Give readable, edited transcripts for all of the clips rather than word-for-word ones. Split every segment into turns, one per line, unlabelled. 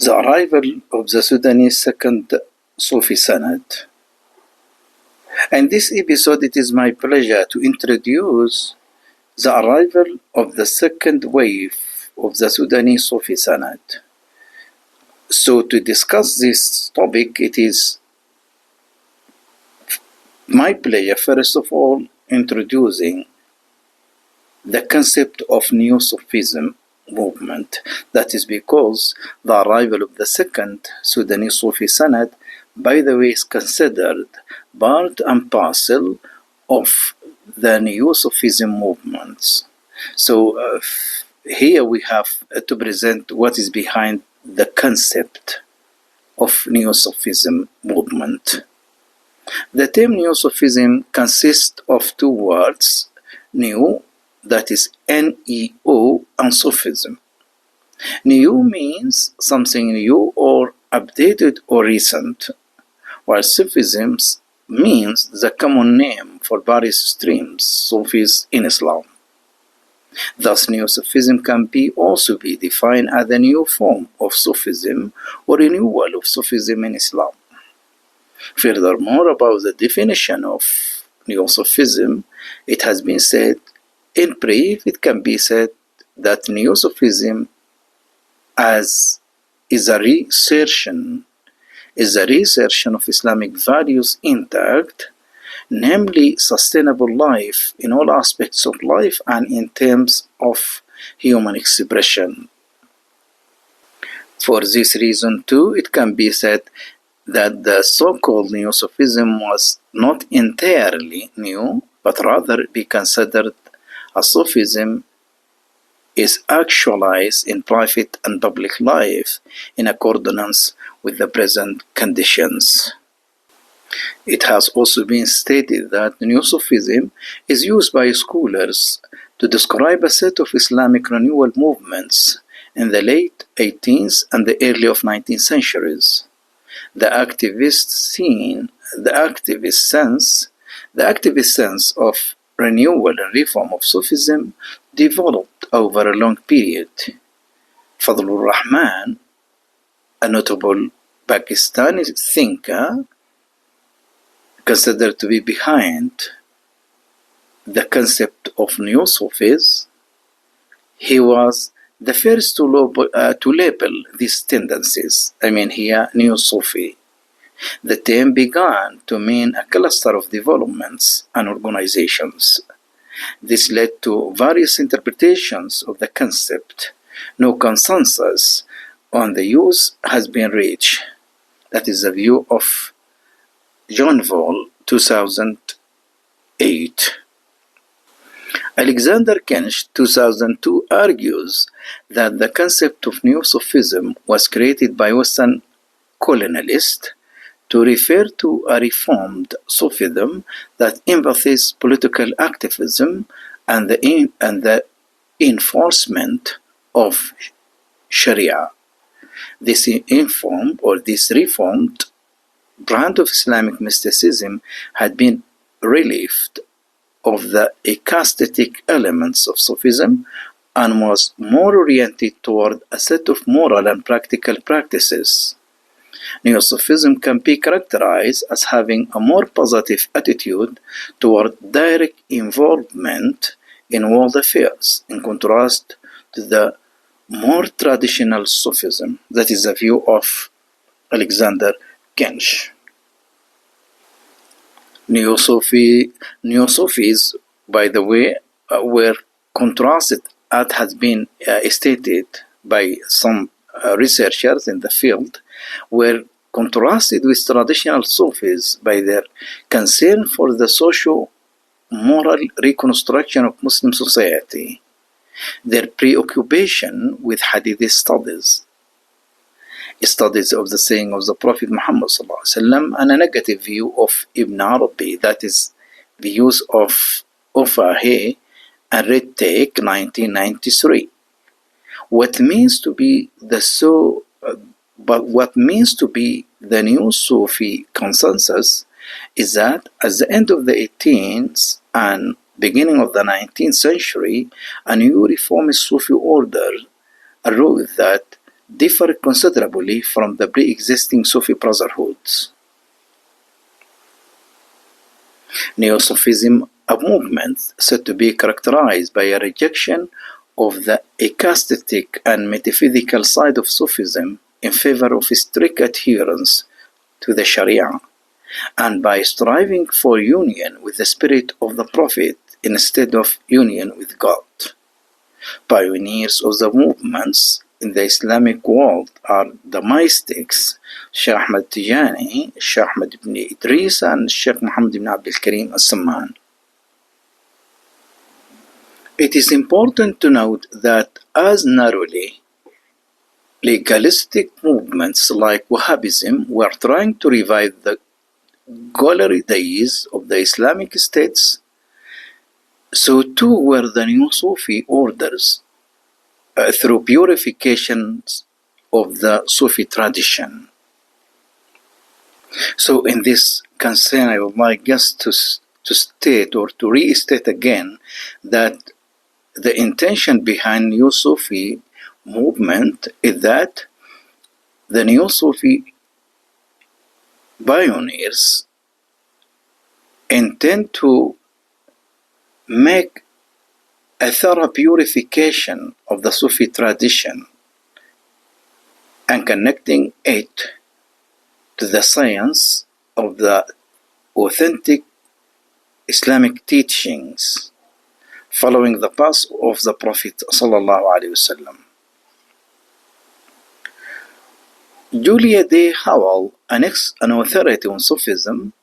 The arrival of the Sudanese second Sufi Senate. In this episode, it is my pleasure to introduce the arrival of the second wave of the Sudanese Sufi Senate. So to discuss this topic, it is my pleasure, first of all, introducing the concept of Neo-Sufism movement. That is because the arrival of the second Sudanese Sufi Senate, by the way, is considered part and parcel of the Neo-Sufism movements. So here we have to present what is behind the concept of Neo-Sufism movement. The term Neo-Sufism consists of two words, Neo, that is N-E-O, and Sufism. New means something new or updated or recent, while Sufism means the common name for various streams, Sufis in Islam. Thus, Neo-Sufism can also be defined as a new form of Sufism or renewal of Sufism in Islam. Furthermore, about the definition of Neo-Sufism, it has been said, in brief, it can be said that Neo-Sufism is a reassertion of Islamic values intact, namely sustainable life in all aspects of life and in terms of human expression. For this reason too, it can be said that the so-called Neo-Sufism was not entirely new, but rather be considered as Sufism is actualized in private and public life in accordance with the present conditions. It has also been stated that Neo-Sufism is used by scholars to describe a set of Islamic renewal movements in the late 18th and the early of 19th centuries. The activist sense of renewal and reform of Sufism developed over a long period. Fadlur Rahman, a notable Pakistani thinker, considered to be behind the concept of Neo-Sufis, he was the first to label these tendencies. Here, Neo-Sufi. The term began to mean a cluster of developments and organizations. This led to various interpretations of the concept. No consensus on the use has been reached. That is the view of John Vol, 2008. Alexander Kench, 2002, argues that the concept of Neo-Sufism was created by Western colonialists to refer to a reformed Sufism that emphasizes political activism and the enforcement of Sharia. This reformed brand of Islamic mysticism had been relieved of the ecstatic elements of Sufism and was more oriented toward a set of moral and practical practices. Neo-Sufism can be characterized as having a more positive attitude toward direct involvement in world affairs, in contrast to the more traditional Sufism. That is the view of Alexander Kench. Neo-Sufis, by the way, were contrasted, as has been stated by some researchers in the field, were contrasted with traditional Sufis by their concern for the socio-moral reconstruction of Muslim society, their preoccupation with Hadith studies of the saying of the Prophet Muhammad ﷺ, and a negative view of Ibn Arabi, that is, views of Ufahi and Red Take, 1993. What means to be the Neo-Sufi consensus is that at the end of the 18th and beginning of the 19th century, a new reformist Sufi order arose that differ considerably from the pre-existing Sufi brotherhoods. Neo-Sufism, a movement said to be characterized by a rejection of the ecstatic and metaphysical side of Sufism in favor of strict adherence to the Sharia, and by striving for union with the spirit of the Prophet instead of union with God. Pioneers of the movements in the Islamic world are the mystics Sheikh Ahmad Tijani, Sheikh Ahmad ibn Idris, and Sheikh Muhammad ibn Abdul Karim al-Samman. It is important to note that as narrowly legalistic movements like Wahhabism were trying to revive the glory days of the Islamic states, so too were the Neo-Sufi orders through purifications of the Sufi tradition. So in this concern, I would like just to state or to restate again that the intention behind Neo-Sufi movement is that the Neo-Sufi pioneers intend to make a thorough purification of the Sufi tradition and connecting it to the science of the authentic Islamic teachings, following the path of the Prophet ﷺ. Julia Day Howell, an authority on Sufism,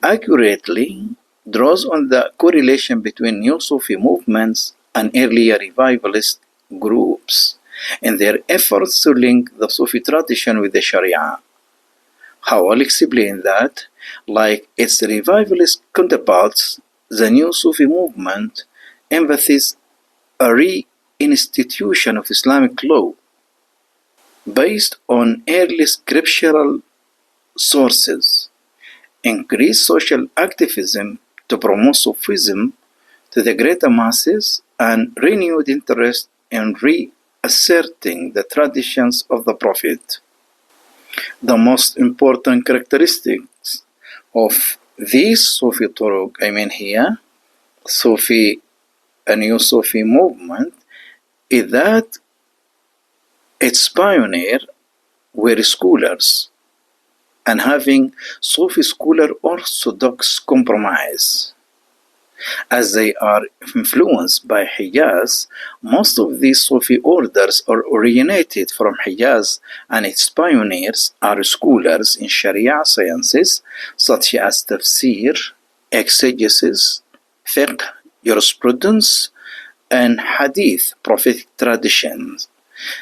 accurately draws on the correlation between Neo-Sufi movements and earlier revivalist groups in their efforts to link the Sufi tradition with the Sharia. Howell explained that, like its revivalist counterparts, the Neo-Sufi movement emphasizes a reinstitution of Islamic law based on early scriptural sources, increased social activism to promote Sufism to the greater masses, and renewed interest in reasserting the traditions of the Prophet. The most important characteristics of these Sufi Turuq, Sufi and Neo-Sufi movement, is that its pioneers were scholars and having Sufi scholar orthodox compromise. As they are influenced by Hijaz, most of these Sufi orders are originated from Hijaz, and its pioneers are scholars in Sharia sciences such as tafsir, exegesis, fiqh, jurisprudence, and hadith, prophetic traditions.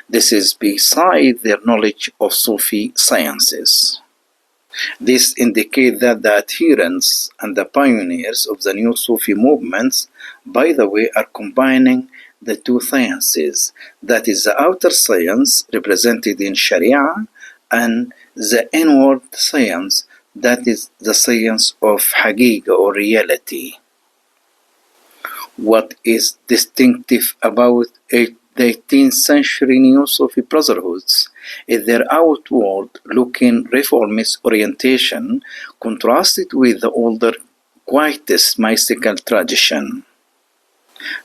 This is beside their knowledge of Sufi sciences. This indicates that the adherents and the pioneers of the new Sufi movements, by the way, are combining the two sciences, that is the outer science represented in Sharia and the inward science, that is the science of Haqiqa or reality. What is distinctive about the 18th century Neo-Sufi brotherhoods is their outward-looking reformist orientation contrasted with the older quietist mystical tradition.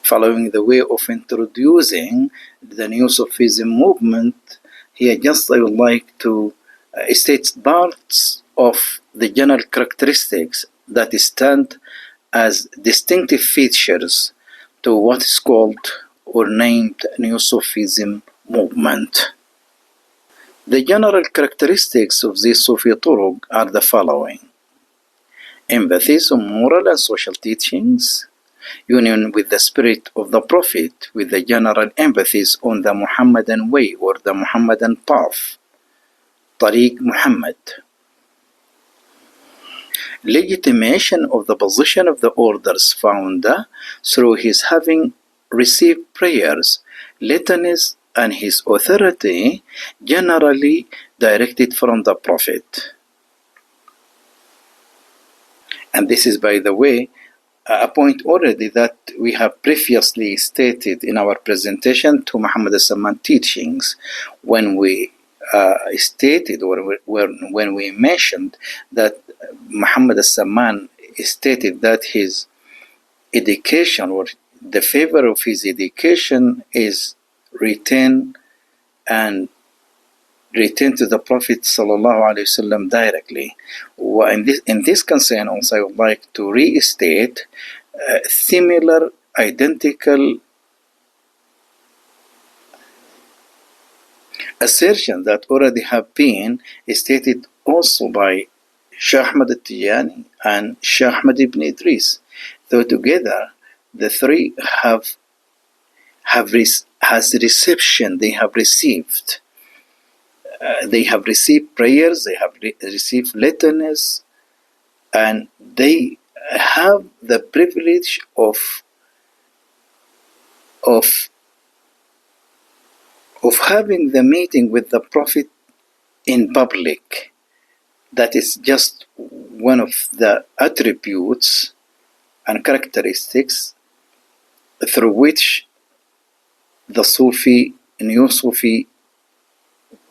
Following the way of introducing the Neo-Sufism movement, here just I would like to state parts of the general characteristics that stand as distinctive features to what is called or named Neo-Sufism movement. The general characteristics of these Sufi Turuq are the following: emphasis on moral and social teachings, union with the spirit of the Prophet with the general emphasis on the Muhammadan way or the Muhammadan path, Tariq Muhammad, legitimation of the position of the order's founder through his having received prayers, litanies, and his authority generally directed from the Prophet. And this is, by the way, a point already that we have previously stated in our presentation to Muhammad al-Samman teachings, when we stated, or when we mentioned that Muhammad al-Samman stated that his education, or the favor of his education, is return to the Prophet ﷺ directly. In this concern also, I would like to restate similar, identical assertion that already have been stated also by Shaykh Ahmad al-Tijani and Shaykh Ahmad ibn Idris. So together, the three has reception. They have received. They have received prayers. They have received litanies, and they have the privilege of having the meeting with the Prophet in public. That is just one of the attributes and characteristics through which the Sufi, Neo-Sufi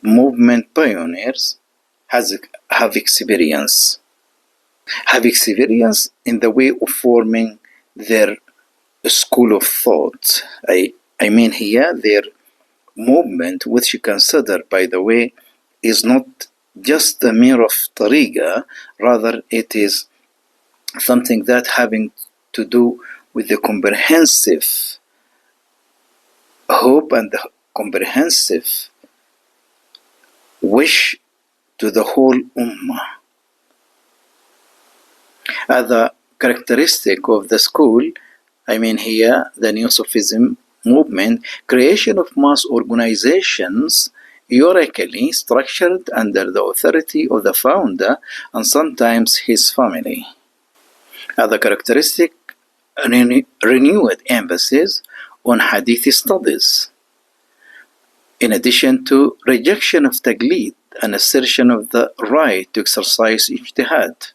movement pioneers have experience in the way of forming their school of thought. I mean here their movement, which you consider, by the way, is not just a mere of tariqa, rather it is something that having to do with the comprehensive hope and the comprehensive wish to the whole ummah. Other characteristic of the school, I mean here the Neo-Sufism movement, creation of mass organizations hierarchically structured under the authority of the founder and sometimes his family. Other characteristic, renewed emphasis on hadith studies, in addition to rejection of taqlid and assertion of the right to exercise ijtihad,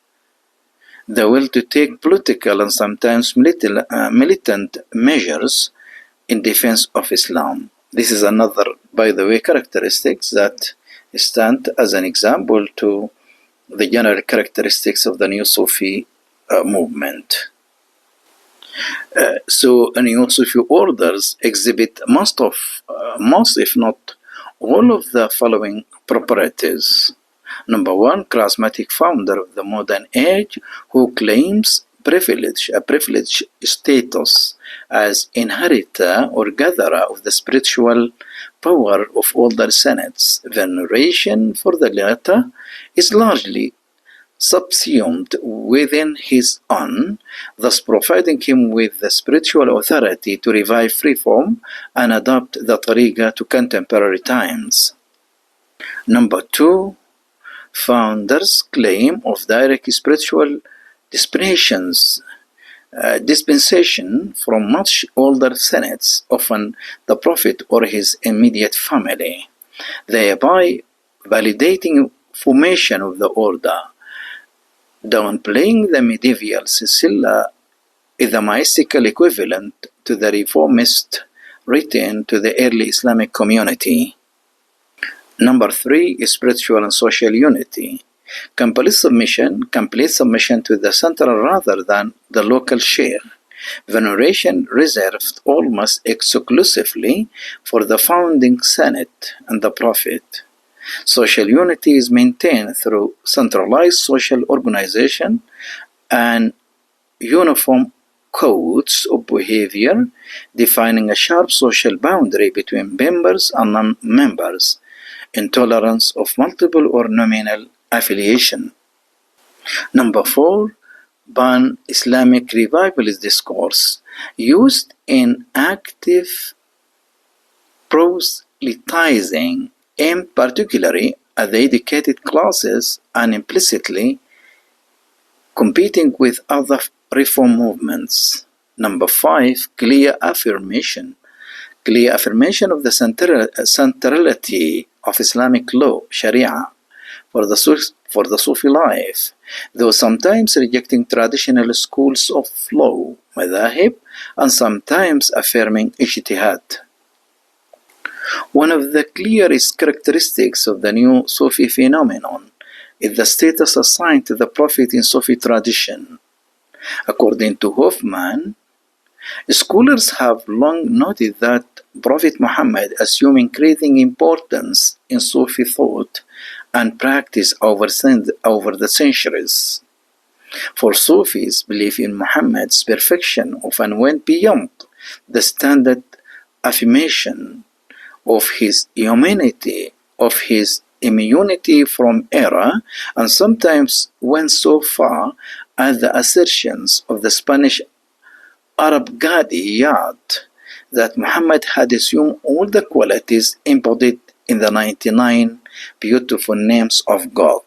the will to take political and sometimes militant measures in defense of Islam. This is another, by the way, characteristics that stand as an example to the general characteristics of the Neo-Sufi movement. So Neo-Sufi orders exhibit most, if not all, of the following properties. Number one, charismatic founder of the modern age who claims a privileged status as inheritor or gatherer of the spiritual power of older senates. Veneration for the latter is largely subsumed within his own, thus providing him with the spiritual authority to revive reform and adapt the tariqa to contemporary times. Number two, founders' claim of direct spiritual dispensation from much older senates, often the Prophet or his immediate family, thereby validating formation of the order. Downplaying the medieval silsila is the mystical equivalent to the reformist written to the early Islamic community. Number three is spiritual and social unity. Complete submission to the central rather than the local share. Veneration reserved almost exclusively for the founding Senate and the Prophet. Social unity is maintained through centralized social organization and uniform codes of behavior, defining a sharp social boundary between members and non-members, intolerance of multiple or nominal affiliation. Number four, pan-Islamic revivalist discourse used in active proselytizing, aimed particularly at the educated classes and implicitly competing with other reform movements. Number five, clear affirmation of the centrality of Islamic law, Sharia, for the Sufi life, though sometimes rejecting traditional schools of law, madahib, and sometimes affirming ijtihad. One of the clearest characteristics of the Neo-Sufi phenomenon is the status assigned to the Prophet in Sufi tradition. According to Hoffman, scholars have long noted that Prophet Muhammad assumed increasing importance in Sufi thought and practice over the centuries. For Sufis, belief in Muhammad's perfection often went beyond the standard affirmation of his humanity, of his immunity from error, and sometimes went so far as the assertions of the Spanish Arab Gadi Yad that Muhammad had assumed all the qualities embodied in the 99 beautiful names of God.